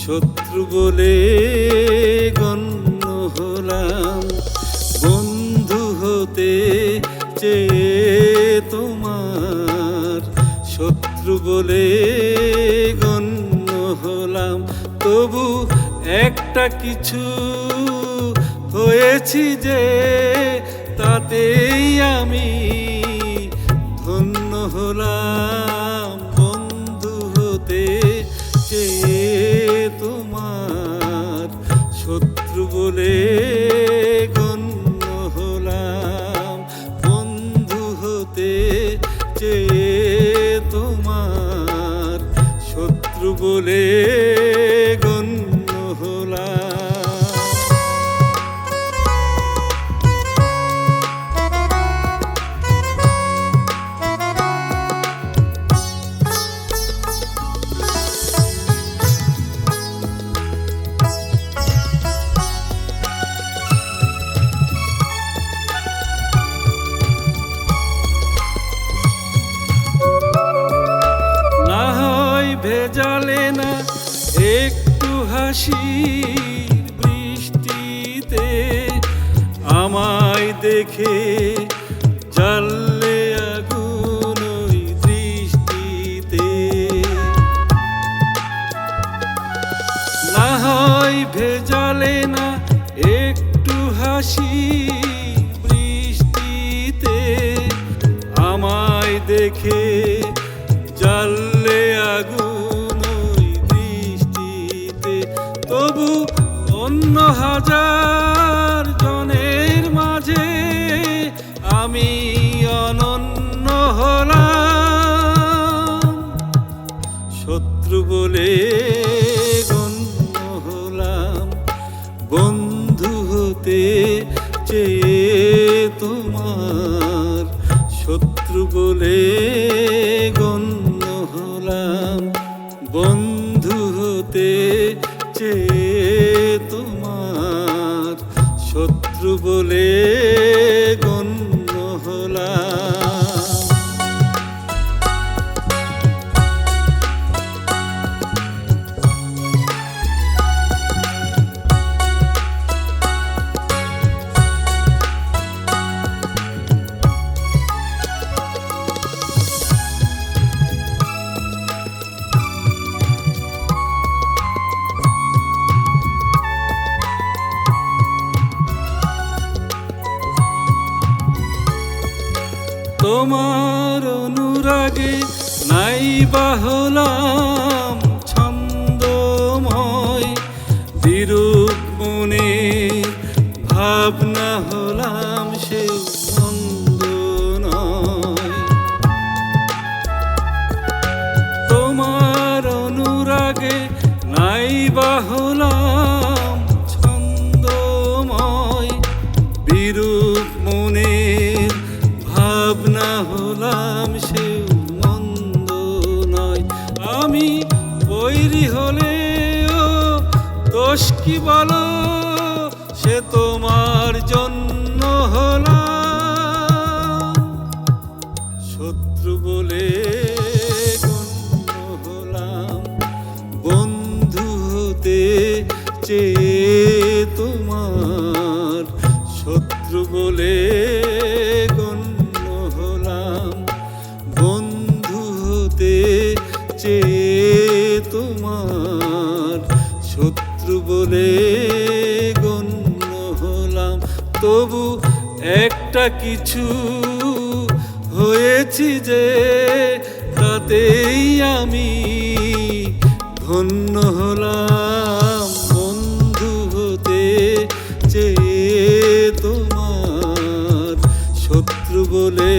শত্রু বলে গণ্য হলাম, বন্ধু হতে চেয়ে তোমার শত্রু বলে গণ্য হলাম। তবু একটা কিছু হয়েছি যে, তাতেই আমি ধন্য হলাম। বন্ধু হতে চেয়ে তোমার শত্রু বলে গণ্য হলাম, বন্ধু হতে চেয়ে তোমার শত্রু বলে গণ্য হলাম। ভেজালে না একটু হাসির বৃষ্টিতে, আমায় দেখে জ্বাললে আগুন ওই দৃষ্টিতে। না হয় ভেজালে না একটু হাসি বৃষ্টিতে, আমায় দেখে জ্বাললে আগুন ওই দৃষ্টিতে। তবু অন্য হাজার জনের মাঝে আমি অনন্য হলাম, শত্রু বলে গণ্য হলাম। বন্ধু হতে চেয়ে তোমার শত্রু বলে গণ্য হলাম, বন্ধু হতে চেয়ে তোমার শত্রু বলে গণ্য হলাম। তোমার অনুরাগে নাইবা হলাম ছন্দময়, বিরূপ মনে ভাবনা হলাম সে মন্দ নয়। তোমার অনুরাগে নাইবা হলাম ছন্দময়, বিরূপ মনে ভাবনা হলাম সে মন্দ নয়। আমি বৈরী হলেও দোষ কি বলো, সে তোমার জন্য হলাম, শত্রু বলে গণ্য হলাম। বন্ধু হতে চেয়ে তোমার শত্রু বলে গণ্য হলাম, বন্ধু হতে চেয়ে তোমার শত্রু বলে গণ্য হলাম। তবু একটা কিছু হয়েছি যে, তাতেই আমি ধন্য হলাম। বন্ধু হতে চেয়ে তোমার শত্রু বলে